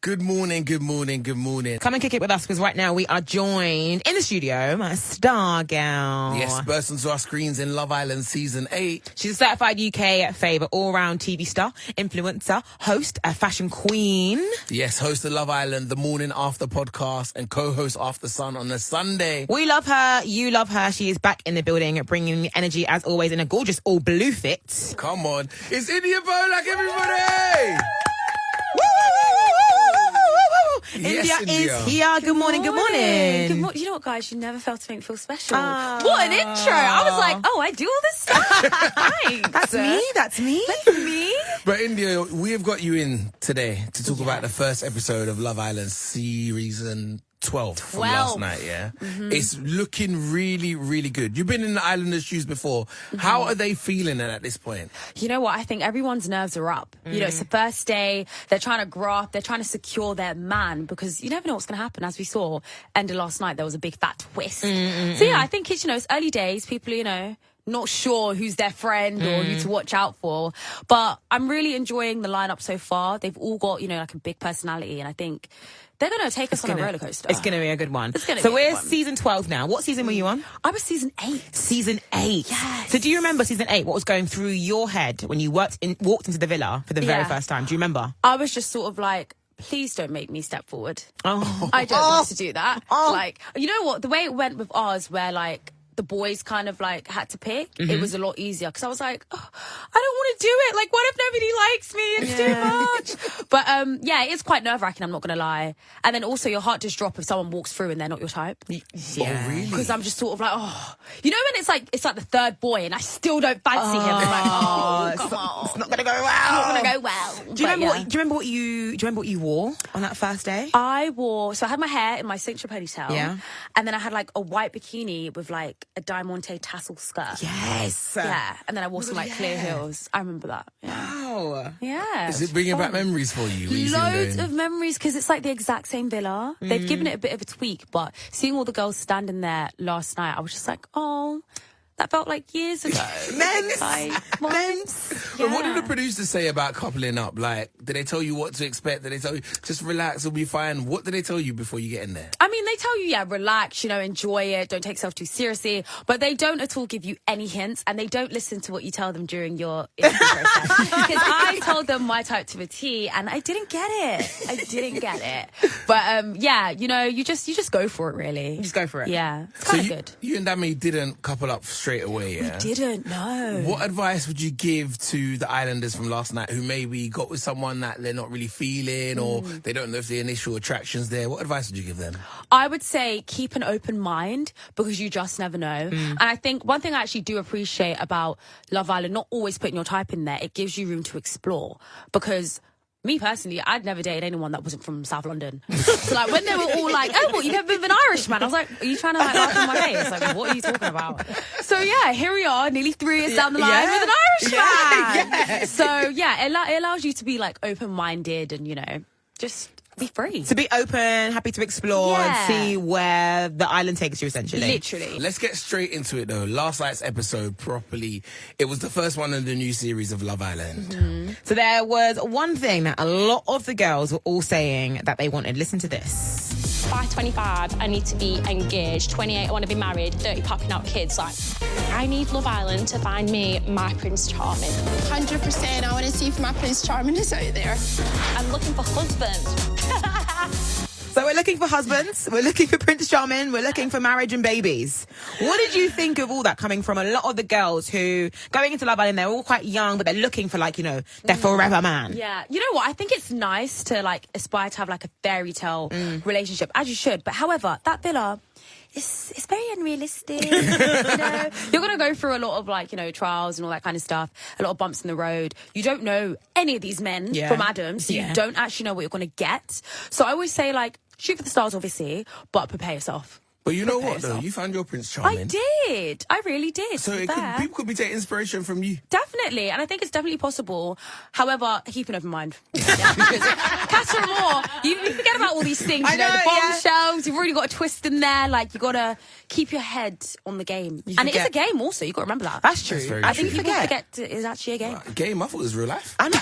Good morning, good morning, good morning. Come and kick it with us because right now we are joined in the studio by a star gal. Yes, burst onto our screens in Love Island Season 8. She's a certified UK favourite, all-round TV star, influencer, host, a fashion queen. Yes, host of Love Island, the Morning After podcast, and co-host After Sun on a Sunday. We love her. You love her. She is back in the building, bringing energy as always in a gorgeous all blue fit. Come on. It's Indiyah Polack, everybody! Yes, Indiyah is here. Good morning, good morning. Good morning. You know what, guys? You never fail to make me feel special. What an intro. I was like, oh, I do all this stuff? Thanks. That's me. That's me. But Indiyah, we have got you in today to talk about the first episode of Love Island Season 12 from last night, yeah? Mm-hmm. It's looking really, really good. You've been in the Islanders' shoes before. Mm-hmm. How are they feeling at this point? You know what? I think everyone's nerves are up. You know, it's the first day. They're trying to grow up. They're trying to secure their man because you never know what's going to happen. As we saw, end of last night, there was a big fat twist. So, yeah, I think it's, it's early days. People, not sure who's their friend or who to watch out for. But I'm really enjoying the lineup so far. They've all got, like a big personality. And I think they're going to take us on a roller coaster. It's going to be a good one. So we're season 12 now. What season were you on? I was season 8. Season 8. Yes. So do you remember season 8? What was going through your head when you walked into the villa for the very first time? Do you remember? I was just sort of like, please don't make me step forward. I don't want to do that. Like, you know what? The way it went with ours, where the boys kind of had to pick, it was a lot easier because I was like, oh, I don't want to do it. Like, what if nobody likes me? It's too much. But yeah, it's quite nerve-wracking, I'm not going to lie. And then also your heart just drops if someone walks through and they're not your type. Yeah. Oh, really? Because I'm just sort of like, oh. You know when it's like the third boy and I still don't fancy him. I'm like, come on. It's not going to go well. It's not going to go well. Do you remember what you wore on that first day? I had my hair in my signature ponytail. Yeah. And then I had a white bikini with a diamante tassel skirt. Yes. Yeah. And then I wore some clear heels. I remember that. Yeah. Wow. Yeah. Is it bringing back memories for you? Loads of memories because it's the exact same villa. They've given it a bit of a tweak, but seeing all the girls standing there last night, I was just like, oh, that felt like years ago. Men's. Yeah. And what did the producers say about coupling up? Did they tell you what to expect? Did they tell you, just relax, it'll be fine? What did they tell you before you get in there? I mean, they tell you, relax, enjoy it, don't take yourself too seriously, but they don't at all give you any hints, and they don't listen to what you tell them during your interview process. Because I told them my type to a T, and I didn't get it. But yeah, you just go for it, really. You just go for it. Yeah, it's kind of good. You and Dami didn't couple up straight away, yeah? We didn't, no. What advice would you give to the Islanders from last night who maybe got with someone that they're not really feeling or they don't know if the initial attraction's there? What advice would you give them? I would say keep an open mind because you just never know. And I think one thing I actually do appreciate about Love Island, not always putting your type in there, it gives you room to explore. Because me personally, I'd never dated anyone that wasn't from South London. So when they were all like, oh, what, you've never been with an Irishman? I was like, are you trying to laugh in my face? What are you talking about? So yeah, here we are, nearly 3 years down the line with an Irishman. Yeah. So yeah, it allows you to be open-minded and, just be free. To be open, happy to explore and see where the island takes you, essentially. Literally. Let's get straight into it, though. Last night's episode, properly, it was the first one in the new series of Love Island. So there was one thing that a lot of the girls were all saying that they wanted. Listen to this. By 25, I need to be engaged. 28, I want to be married. 30, popping out kids. I need Love Island to find me my Prince Charming. 100%. I want to see if my Prince Charming is out there. I'm looking for husband. So we're looking for husbands, we're looking for Prince Charming, we're looking for marriage and babies. What did you think of all that coming from a lot of the girls who, going into Love Island, they're all quite young, but they're looking for their forever man? Yeah. You know what? I think it's nice to aspire to have a fairy tale relationship, as you should. But however, that villa, it's very unrealistic. You're going to go through a lot of trials and all that kind of stuff, a lot of bumps in the road. You don't know any of these men from Adam, so you don't actually know what you're going to get. So I always say shoot for the stars, obviously, but prepare yourself. But you know Prepare what, though? yourself. You found your Prince I Charming. did. I really did. So people could be taking inspiration from you. Definitely, and I think it's definitely possible. However, keep an open mind. Yeah, because Casa Amor, you forget about all these things. I You know, know, the yeah. bombshells. You've already got a twist in there. Like you got to keep your head on the game, and it is a forget. game. Also, you got to remember that. That's true. That's very I true. think people forget it's actually a game. Game, I thought it was real life. I know.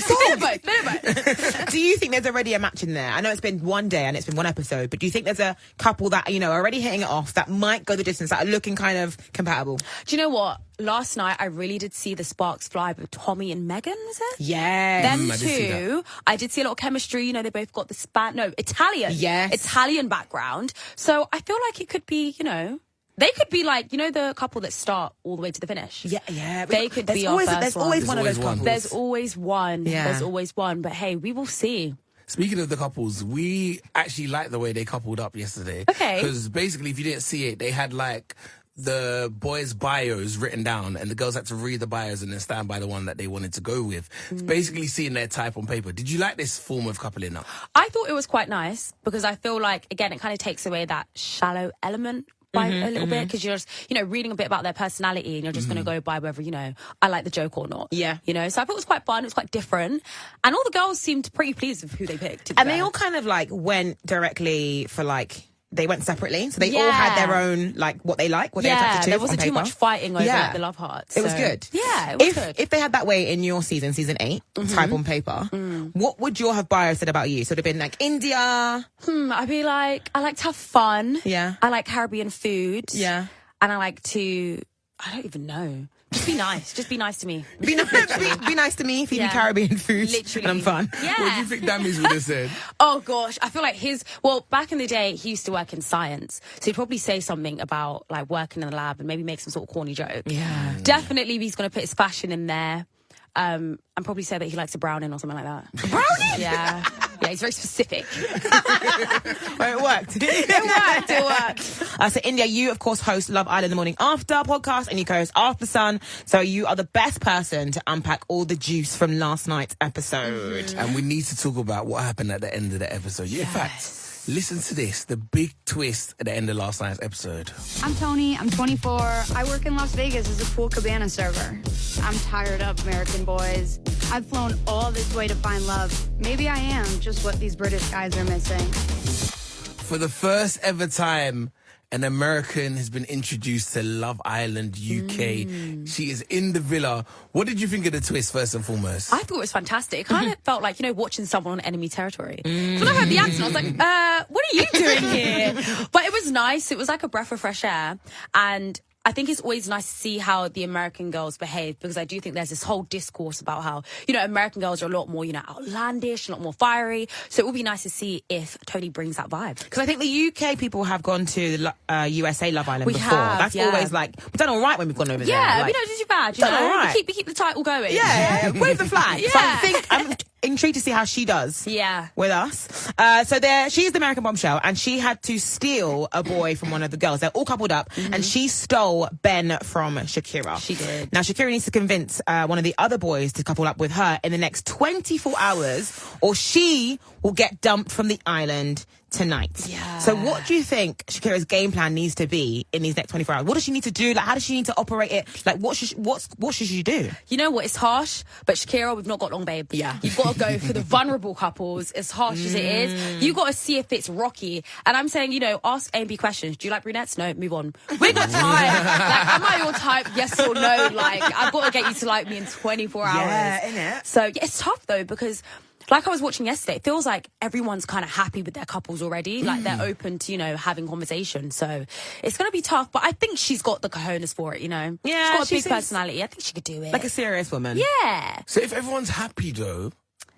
Bit of both. Do you think there's already a match in there? I know it's been one day and it's been one episode, but do you think there's a couple that, you know, are already hitting it off that might go the distance, that are looking kind of compatible? Do you know what? Last night, I really did see the sparks fly with Tommy and Megan, is it? Yeah. Them I did see two, I did see a lot of chemistry. You know, they both got the Italian. Yes. Italian background. So I feel like it could be, you know, they could be like, you know, the couple that start all the way to the finish. Yeah. They could There's be always, our first There's one. always one of There's those always one. couples. There's always one. Yeah. There's always one. But hey, we will see. Speaking of the couples, we actually liked the way they coupled up yesterday. Okay. Because basically, if you didn't see it, they had like the boys' bios written down, and the girls had to read the bios and then stand by the one that they wanted to go with. It's basically seeing their type on paper. Did you like this form of coupling up? I thought it was quite nice because I feel like, again, it kind of takes away that shallow element by a little bit, because you're just, you know, reading a bit about their personality and you're just going to go by whether, you know, I like the joke or not. Yeah. You know, so I thought it was quite fun. It was quite different. And all the girls seemed pretty pleased with who they picked. to be And they fair. all kind of like went directly for like, they went separately. So they all had their own, like, what they like, what they're attracted to. there wasn't on too paper. much fighting over like, the love hearts. It was so- good. Yeah, it was if, good. If they had that way in your season 8, type on paper, what would your have bio said about you? So it would have been like Indiyah. I'd be like, I like to have fun. Yeah. I like Caribbean food. Yeah. And I like to, I don't even know. Just be nice. Just be nice to me. Be nice to me, feed me Yeah. Caribbean food. Literally. And I'm fun. Yeah. What do you think Dammy's would have said? Oh gosh, I feel like back in the day, he used to work in science. So he'd probably say something about like working in the lab and maybe make some sort of corny joke. Yeah. Definitely he's going to put his fashion in there. And probably say that he likes a brownie or something like that. Brownie? Yeah. Yeah, he's very specific. Well, it worked. It worked. So Indiyah, you of course host Love Island The Morning After podcast, and you co-host After Sun. So you are the best person to unpack all the juice from last night's episode. And we need to talk about what happened at the end of the episode. In fact, listen to this, the big twist at the end of last night's episode. I'm Toni, I'm 24. I work in Las Vegas as a pool cabana server. I'm tired of American boys. I've flown all this way to find love. Maybe I am just what these British guys are missing. For the first ever time, an American has been introduced to Love Island UK. She is in the villa. What did you think of the twist, first and foremost? I thought it was fantastic. It kind of felt like, you know, watching someone on enemy territory. So when I heard the accent, I was like, what are you doing here? But it was nice. It was like a breath of fresh air. And I think it's always nice to see how the American girls behave, because I do think there's this whole discourse about how, you know, American girls are a lot more, you know, outlandish, a lot more fiery. So it would be nice to see if Toni brings that vibe. Because I think the UK people have gone to USA Love Island We before. have, That's yeah. always like, we've done all right when we've gone over there. Yeah, Like, we don't do too bad, you done know. all right. We keep the title going. Yeah, wave the flag. So I Yeah. think I'm intrigued to see how she does. Yeah. With us. So she's the American bombshell, and she had to steal a boy from one of the girls. They're all coupled up, and she stole Ben from Shakira. She did. Now Shakira needs to convince one of the other boys to couple up with her in the next 24 hours, or she will get dumped from the island tonight. Yeah. So what do you think Shakira's game plan needs to be in these next 24 hours? What does she need to do? Like, how does she need to operate it? Like, what should she do? You know what? It's harsh, but Shakira, we've not got long, babe. Yeah. You've got to go for the vulnerable couples, as harsh as it is. You've got to see if it's rocky. And I'm saying, you know, ask A and B questions. Do you like brunettes? No, move on. We've got time. Like, am I your type? Yes or no? Like, I've got to get you to like me in 24 hours. Yeah, innit? So, yeah, it's tough though, because like I was watching yesterday, it feels like everyone's kind of happy with their couples already. Like they're open to, you know, having conversation. So it's going to be tough, but I think she's got the cojones for it, you know. Yeah, she's got a she big seems personality. I think she could do it. Like a serious woman. Yeah. So if everyone's happy though,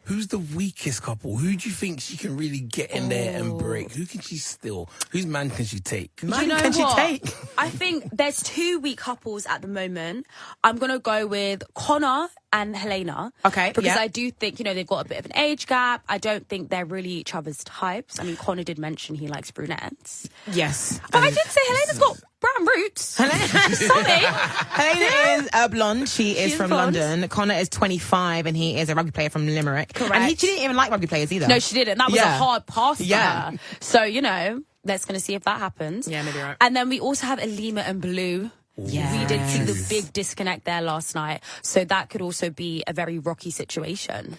who's the weakest couple? Who do you think she can really get in there and break? Who can she steal? Whose man can she take? Man, You know can she what? take? I think there's two weak couples at the moment. I'm going to go with Connor and Helena. Okay, Because yeah. I do think, you know, they've got a bit of an age gap. I don't think they're really each other's types. I mean, Connor did mention he likes brunettes. Yes. But I did say Helena's got brown roots. Sorry. Helena is a blonde. She is She's from blonde. London. Connor is 25 and he is a rugby player from Limerick. Correct. And she didn't even like rugby players either. No, she didn't. That was Yeah. a hard pass for Yeah. her. So, you know, Let's going to see if that happens. Yeah, maybe right. And then we also have Alima and Blue. Yes. We did see the big disconnect there last night. So that could also be a very rocky situation.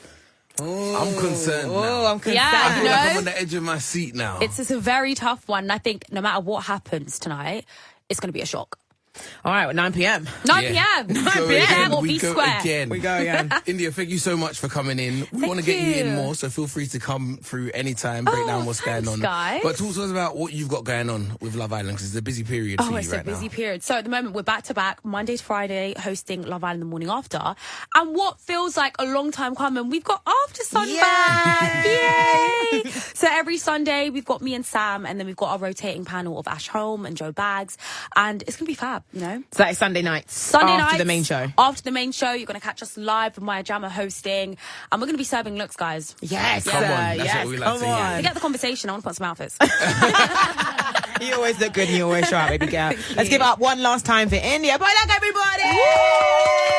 I'm concerned now. Oh, I'm concerned. Yeah, I feel like I'm on the edge of my seat now. It's a very tough one. And I think no matter what happens tonight, it's going to be a shock. All right, 9 p.m. 9 Yeah. p.m. We go 9 p.m. again. or We B go Square. again. We go again. Indiyah, thank you so much for coming in. We want to get you in more, so feel free to come through anytime, break down what's going on. Guys. But talk to us about what you've got going on with Love Island, because it's a busy period for you It's right a busy now. period. So at the moment, we're back to back, Monday to Friday, hosting Love Island the morning after. And what feels like a long time coming, we've got After Sun back. Yay! So every Sunday, we've got me and Sam, and then we've got our rotating panel of Ash Holm and Joe Baggs. And it's going to be fab, you know? So that is Sunday nights. Sunday after nights, the main show. After the main show, you're going to catch us live with Maya Jama hosting. And we're going to be serving looks, guys. Yes. Come on, that's yes, what we like come to hear. on. Forget the conversation. I want to put some outfits. You always look good and you always show up, baby girl. Let's give up one last time for Indiyah Polack, everybody!